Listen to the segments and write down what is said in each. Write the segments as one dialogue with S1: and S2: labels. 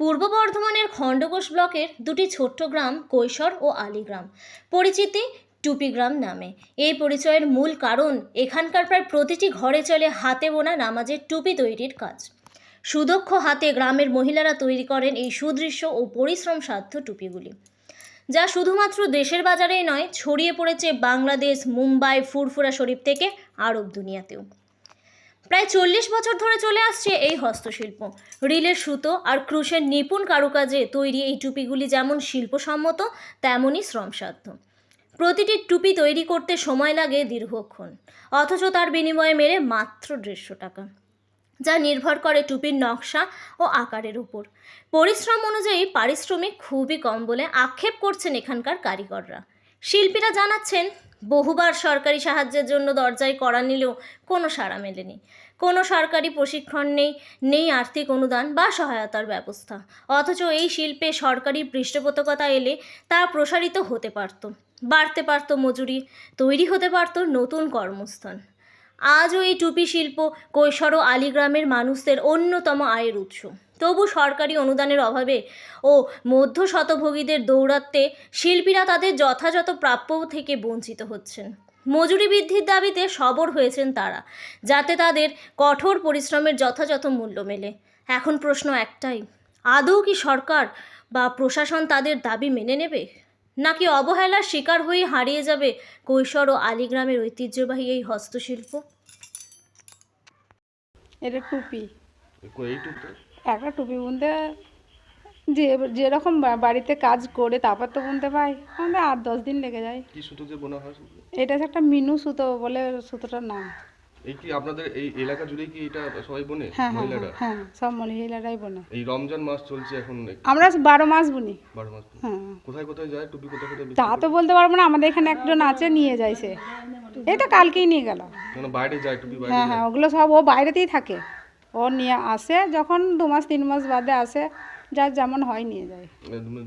S1: পূর্ব বর্ধমানের খণ্ডঘোষ ব্লকের দুটি ছোট্ট গ্রাম কৈশোর ও আলীগ্রাম, পরিচিতি টুপিগ্রাম নামে। এই পরিচয়ের মূল কারণ এখানকার প্রায় প্রতিটি ঘরে চলে হাতে বোনা নামাজের টুপি তৈরির কাজ। সুদক্ষ হাতে গ্রামের মহিলারা তৈরি করেন এই সুদৃশ্য ও পরিশ্রম সাধ্য টুপিগুলি, যা শুধুমাত্র দেশের বাজারেই নয়, ছড়িয়ে পড়েছে বাংলাদেশ, মুম্বাই, ফুরফুরা শরীফ থেকে আরব দুনিয়াতেও। প্রায় 40 বছর ধরে চলে আসছে এই হস্তশিল্প। রিলের সুতো আর ক্রুশের নিপুণ কারুকাজে তৈরি এই টুপিগুলি যেমন শিল্পসম্মত, তেমনই শ্রমসাধ্য। প্রতিটি টুপি তৈরি করতে সময় লাগে দীর্ঘক্ষণ, অথচ তার বিনিময়ে মেলে মাত্র 150 টাকা, যা নির্ভর করে টুপির নকশা ও আকারের উপর। পরিশ্রম অনুযায়ী পারিশ্রমিক খুবই কম বলে আক্ষেপ করছেন এখানকার কারিগররা। শিল্পীরা জানাচ্ছেন, বহুবার সরকারি সাহায্যের জন্য দরজায় কড়া নিলেও কোনো সাড়া মেলেনি। কোনো সরকারি প্রশিক্ষণ নেই আর্থিক অনুদান বা সহায়তার ব্যবস্থা। অথচ এই শিল্পে সরকারি পৃষ্ঠপোষকতা এলে তা প্রসারিত হতে পারত, বাড়তে পারত মজুরি, তৈরি হতে পারত নতুন কর্মস্থান। আজও এই টুপি শিল্প কৈশোর ও আলীগ্রামের মানুষদের অন্যতম আয়ের উৎস। তবু সরকারি অনুদানের অভাবে ও মধ্য শতভোগীদের দৌরাত্ম্যে শিল্পীরা তাদের যথাযথ প্রাপ্য থেকে বঞ্চিত হচ্ছেন। মজুরি বৃদ্ধির দাবিতে সরব হয়েছেন তারা, যাতে তাদের কঠোর পরিশ্রমের যথাযথ মূল্য মেলে। এখন প্রশ্ন একটাই, আদৌ কি সরকার বা প্রশাসন তাদের দাবি মেনে নেবে, নাকি অবহেলার শিকার হয়ে হারিয়ে যাবে কৈশোর ও আলীগ্রামের ঐতিহ্যবাহী এই হস্তশিল্প?
S2: এটা টুপি,
S3: এইটুকু
S2: একটা টুপি বুনতে যেরকম বাড়িতে কাজ করে তারপর তো বুনতে পাই, আমাদের 8-10 দিন লেগে যায়।
S3: কি সুতো দিয়ে বোনা হয়?
S2: এটা একটা মিনু সুতো বলে সুতোটার নাম।
S3: এই কি আপনাদের এই এলাকা জুড়ে কি এটা সবাই বোনে?
S2: হ্যাঁ হ্যাঁ
S3: মহিলারা?
S2: হ্যাঁ, সব মহিলারাই বোনে।
S3: এই রমজান মাস চলছে এখন,
S2: আমরা 12 মাস বুনি।
S3: 12 মাস।
S2: হ্যাঁ,
S3: কোথায় কোথায় যায় টুপি, কোথায় কোথায়
S2: তা তো বলতে পারবো না, আমাদের এখানে একজন আছে নিয়ে যাইছে, এই তো কালকেই নিয়ে গেল।
S3: মানে বাইরে যায় টুপি? বাইরে
S2: হ্যাঁ
S3: যায়?
S2: হ্যাঁ, ওগুলো সব ও বাইরেতেই থাকে, ও নিয়ে আসে যখন 2 মাস 3 মাস বাদে আসে, যার যেমন হয় নিয়ে যায়।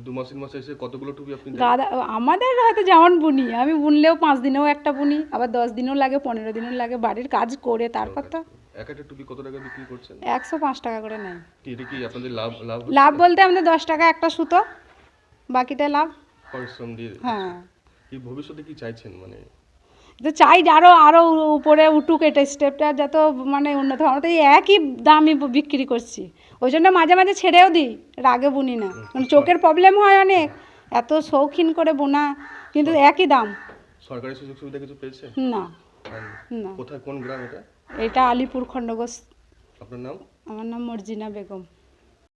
S3: 2 মাস 3 মাস এসে কতগুলো টুপি আপনি দেন?
S2: গাদা আমাদের হয়তো যেমন বুনি, আমি বুনলেও 5 দিনেও একটা বুনি, আবার 10 দিনও লাগে, 15 দিনও লাগে, বাড়ির কাজ করে তারপর তো।
S3: একটা টুপি কত টাকা বিক্রি করছেন?
S2: 105 টাকা করে নেয়।
S3: কি এটা কি আপনাদের লাভ? লাভ
S2: লাভ বলতে আমাদের 10 টাকা একটা সুতো, বাকিটা লাভ।
S3: পরিশ্রম দিয়ে?
S2: হ্যাঁ,
S3: এই ভবিষ্যতে কি চাইছেন? মানে
S2: তো চাই আরও আরও উপরে উঠুক, এটা স্টেপটা যত মানে উন্নত হয়। আমরা তো এই একই দামই বিক্রি করছি, ওই জন্য মাঝে মাঝে ছেড়েও দিই, রাগে বুনি না, কারণ চোখের প্রবলেম হয় অনেক, এত শৌখিন করে বোনা, কিন্তু একই দাম।
S3: সরকারি সুযোগ সুবিধা কিছু পেয়েছেন?
S2: না
S3: পাননি?
S2: না।
S3: কোথায়, কোন গ্রাম এটা?
S2: এটা আলিপুর খণ্ডঘোষ।
S3: আপনার নাম?
S2: আমার নাম মর্জিনা বেগম।